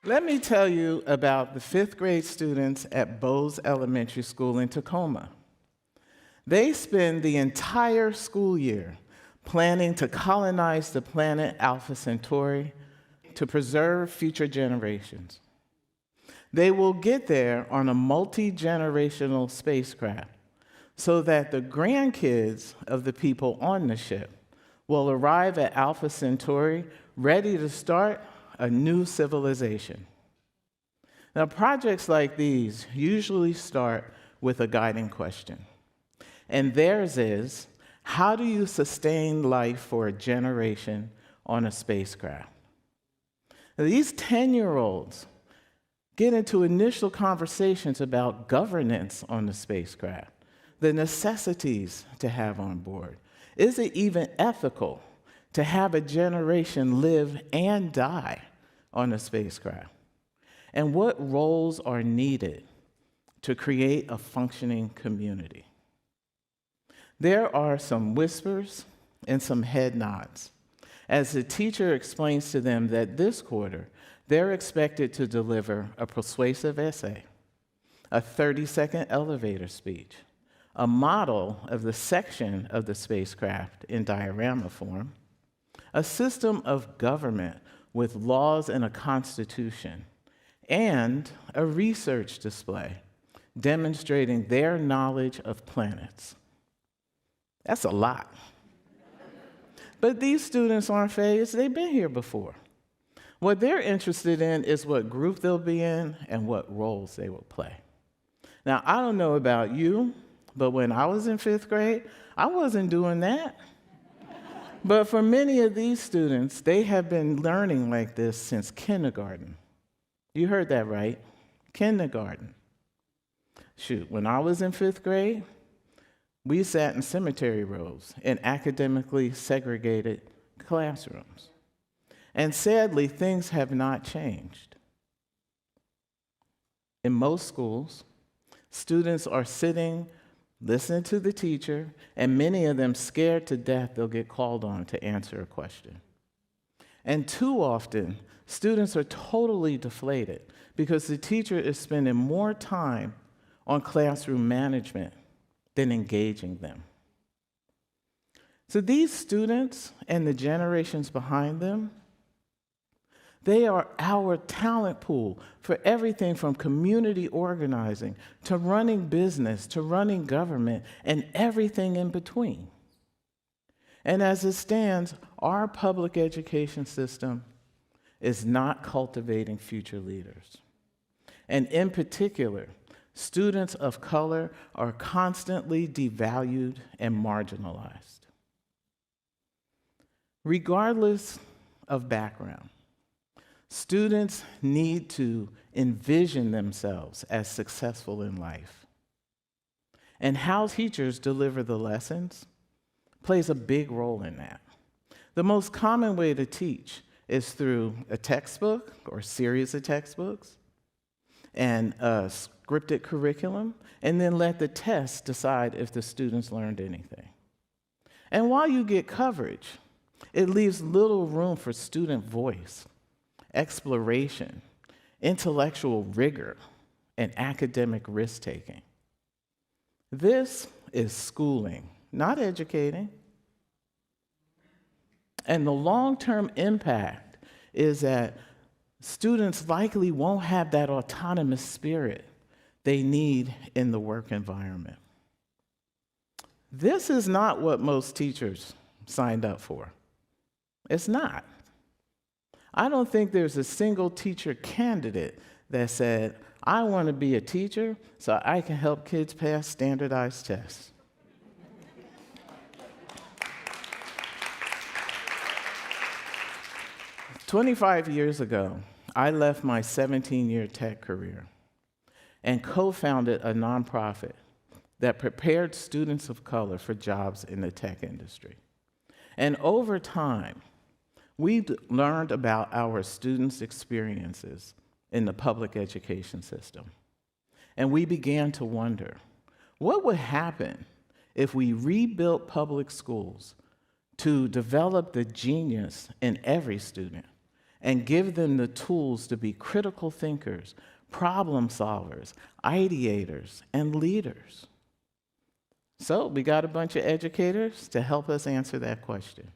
Let me tell you about the fifth grade students at Bowes Elementary School in Tacoma. They spend the entire school year planning to colonize the planet Alpha Centauri to preserve future generations. They will get there on a multi-generational spacecraft so that the grandkids of the people on the ship will arrive at Alpha Centauri ready to start a new civilization. Now, projects like these usually start with a guiding question. And theirs is, how do you sustain life for a generation on a spacecraft? Now, these 10-year-olds get into initial conversations about governance on the spacecraft, the necessities to have on board. Is it even ethical to have a generation live and die on a spacecraft? And what roles are needed to create a functioning community? There are some whispers and some head nods as the teacher explains to them that this quarter, they're expected to deliver a persuasive essay, a 30-second elevator speech, a model of the section of the spacecraft in diorama form, a system of government with laws and a constitution, and a research display demonstrating their knowledge of planets. That's a lot. But these students aren't fazed. They've been here before. What they're interested in is what group they'll be in and what roles they will play. Now, I don't know about you, but when I was in fifth grade, I wasn't doing that. But for many of these students, they have been learning like this since kindergarten. You heard that right, kindergarten. Shoot, when I was in fifth grade, we sat in cemetery rows in academically segregated classrooms. And sadly, things have not changed. In most schools, students are sitting, listening to the teacher, and many of them scared to death they'll get called on to answer a question. And too often, students are totally deflated because the teacher is spending more time on classroom management than engaging them. So these students and the generations behind them, they are our talent pool for everything from community organizing to running business to running government and everything in between. And as it stands, our public education system is not cultivating future leaders. And in particular, students of color are constantly devalued and marginalized. Regardless of background, students need to envision themselves as successful in life. And how teachers deliver the lessons plays a big role in that. The most common way to teach is through a textbook or series of textbooks and a scripted curriculum, and then let the test decide if the students learned anything. And while you get coverage, it leaves little room for student voice, exploration, intellectual rigor, and academic risk-taking. This is schooling, not educating. And the long-term impact is that students likely won't have that autonomous spirit they need in the work environment. This is not what most teachers signed up for. It's not. I don't think there's a single teacher candidate that said, I want to be a teacher so I can help kids pass standardized tests. 25 years ago, I left my 17-year tech career and co-founded a nonprofit that prepared students of color for jobs in the tech industry. And over time, we learned about our students' experiences in the public education system. And we began to wonder, what would happen if we rebuilt public schools to develop the genius in every student and give them the tools to be critical thinkers, problem solvers, ideators, and leaders? So we got a bunch of educators to help us answer that question.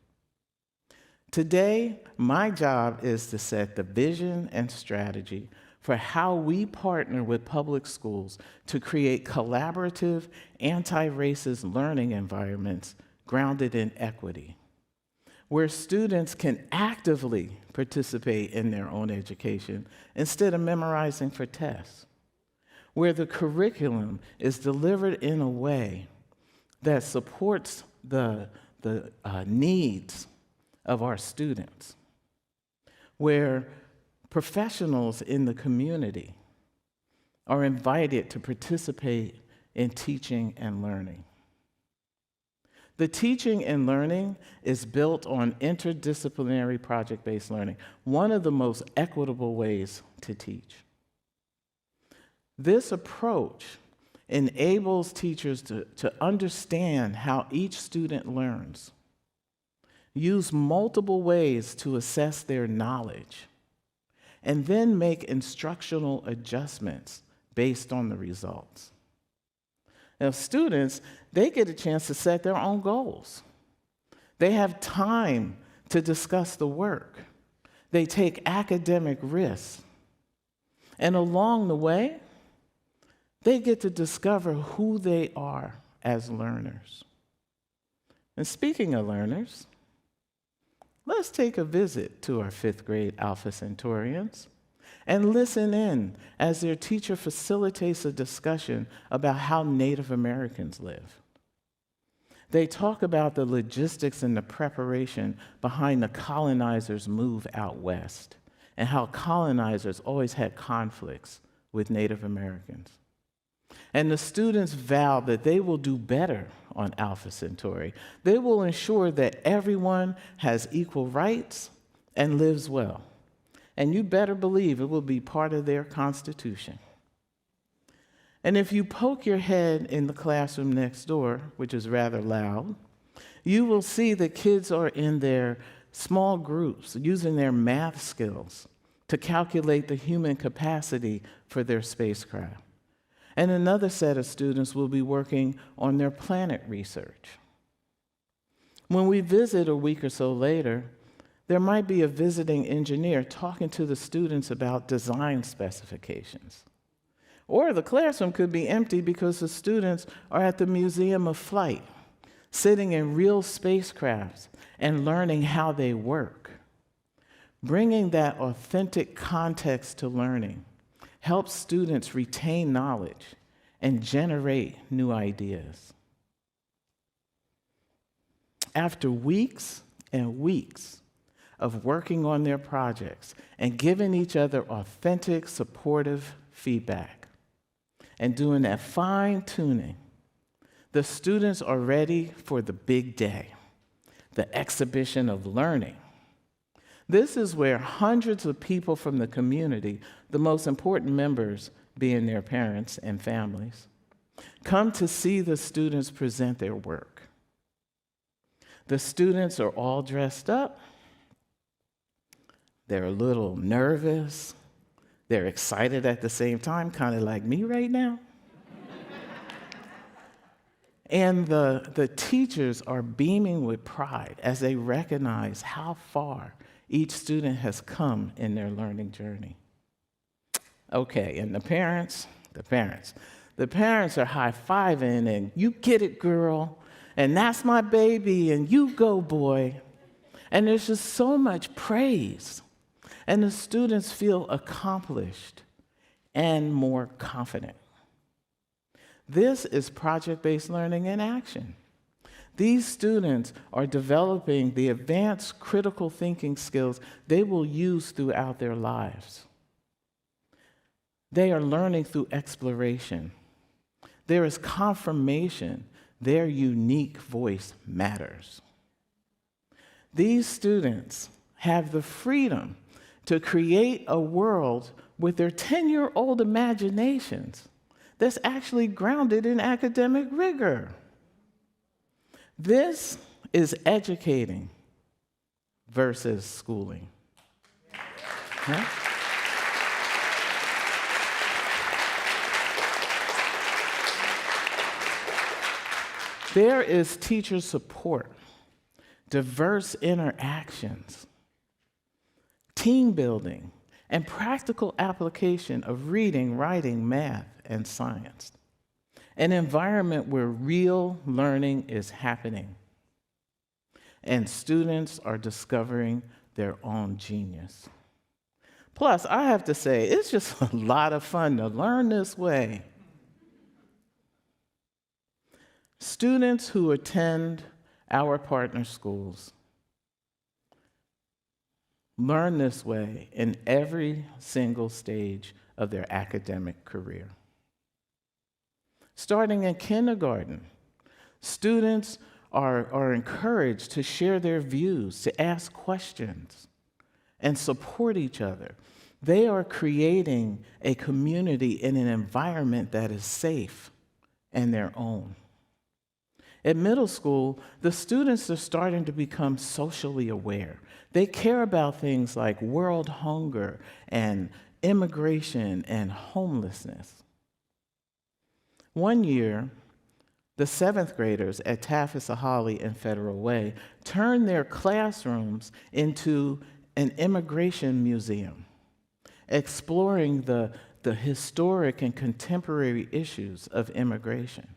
Today, my job is to set the vision and strategy for how we partner with public schools to create collaborative, anti-racist learning environments grounded in equity, where students can actively participate in their own education instead of memorizing for tests, where the curriculum is delivered in a way that supports the needs of our students, where professionals in the community are invited to participate in teaching and learning. The teaching and learning is built on interdisciplinary project-based learning, one of the most equitable ways to teach. This approach enables teachers to understand how each student learns, use multiple ways to assess their knowledge, and then make instructional adjustments based on the results. Now, students, they get a chance to set their own goals. They have time to discuss the work. They take academic risks. And along the way, they get to discover who they are as learners. And speaking of learners, let's take a visit to our fifth grade Alpha Centaurians and listen in as their teacher facilitates a discussion about how Native Americans live. They talk about the logistics and the preparation behind the colonizers' move out west and how colonizers always had conflicts with Native Americans. And the students vow that they will do better on Alpha Centauri. They will ensure that everyone has equal rights and lives well. And you better believe it will be part of their constitution. And if you poke your head in the classroom next door, which is rather loud, you will see that kids are in their small groups using their math skills to calculate the human capacity for their spacecraft. And another set of students will be working on their planet research. When we visit a week or so later, there might be a visiting engineer talking to the students about design specifications. Or the classroom could be empty because the students are at the Museum of Flight, sitting in real spacecrafts and learning how they work. Bringing that authentic context to learning helps students retain knowledge and generate new ideas. After weeks and weeks of working on their projects and giving each other authentic, supportive feedback and doing that fine-tuning, the students are ready for the big day, the exhibition of learning. This is where hundreds of people from the community, the most important members being their parents and families, come to see the students present their work. The students are all dressed up. They're a little nervous. They're excited at the same time, kind of like me right now. And the teachers are beaming with pride as they recognize how far each student has come in their learning journey. Okay, and the parents are high-fiving and you get it, girl, and that's my baby, and you go, boy. And there's just so much praise. And the students feel accomplished and more confident. This is project-based learning in action. These students are developing the advanced critical thinking skills they will use throughout their lives. They are learning through exploration. There is confirmation their unique voice matters. These students have the freedom to create a world with their 10-year-old imaginations that's actually grounded in academic rigor. This is educating versus schooling. Huh? There is teacher support, diverse interactions, team building, and practical application of reading, writing, math, and science. An environment where real learning is happening and students are discovering their own genius. Plus, I have to say, it's just a lot of fun to learn this way. Students who attend our partner schools learn this way in every single stage of their academic career. Starting in kindergarten, students are encouraged to share their views, to ask questions, and support each other. They are creating a community in an environment that is safe and their own. At middle school, the students are starting to become socially aware. They care about things like world hunger and immigration and homelessness. One year, the 7th graders at Taft-Isahali and Federal Way turned their classrooms into an immigration museum, exploring the historic and contemporary issues of immigration.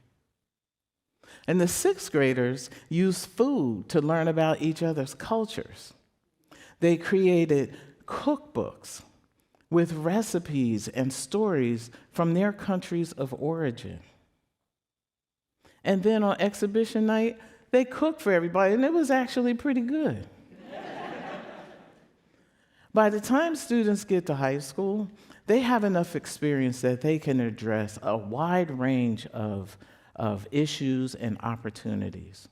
And the 6th graders used food to learn about each other's cultures. They created cookbooks with recipes and stories from their countries of origin. And then on exhibition night, they cooked for everybody, and it was actually pretty good. By the time students get to high school, they have enough experience that they can address a wide range of issues and opportunities.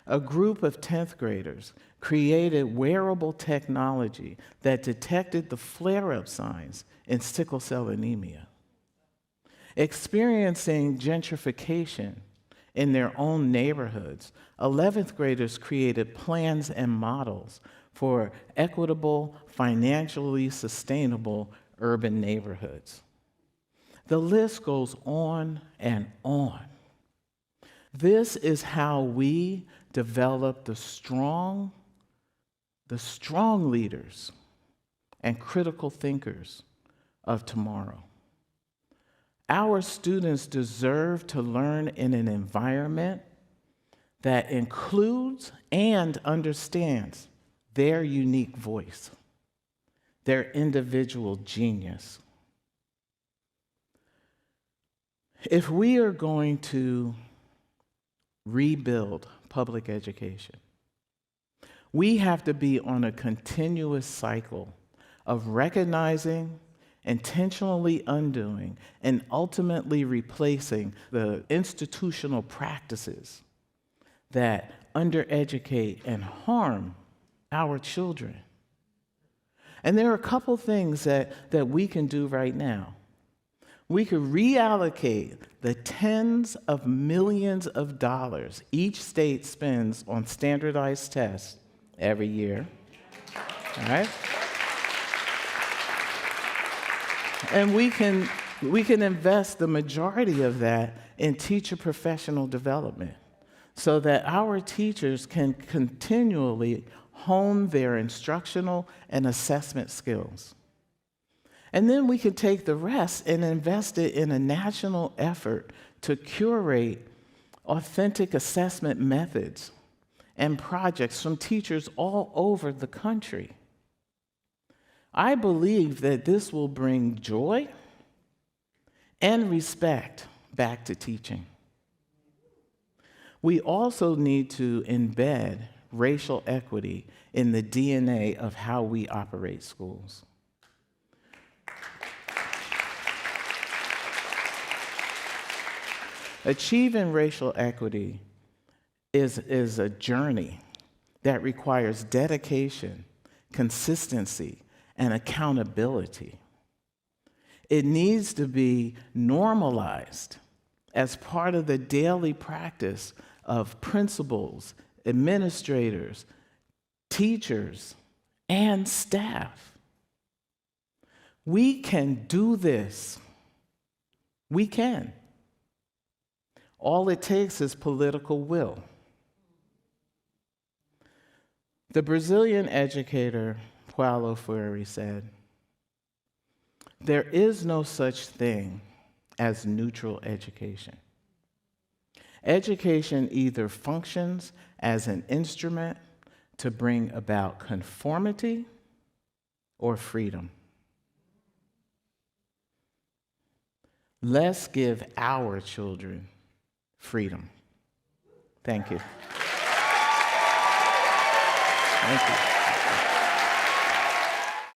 A group of 10th graders created wearable technology that detected the flare-up signs in sickle cell anemia. Experiencing gentrification in their own neighborhoods, 11th graders created plans and models for equitable, financially sustainable urban neighborhoods. The list goes on and on. This is how we develop the strong leaders and critical thinkers of tomorrow. Our students deserve to learn in an environment that includes and understands their unique voice, their individual genius. If we are going to rebuild public education, we have to be on a continuous cycle of recognizing, intentionally undoing, and ultimately replacing the institutional practices that undereducate and harm our children. And there are a couple things that we can do right now. We could reallocate the tens of millions of dollars each state spends on standardized tests every year. All right? And we can invest the majority of that in teacher professional development so that our teachers can continually hone their instructional and assessment skills. And then we can take the rest and invest it in a national effort to curate authentic assessment methods and projects from teachers all over the country. I believe that this will bring joy and respect back to teaching. We also need to embed racial equity in the DNA of how we operate schools. Achieving racial equity is a journey that requires dedication, consistency, and accountability. It needs to be normalized as part of the daily practice of principals, administrators, teachers, and staff. We can do this. We can. All it takes is political will. The Brazilian educator Paulo Freire said, "There is no such thing as neutral education. Education either functions as an instrument to bring about conformity or freedom." Let's give our children freedom. Thank you. Thank you.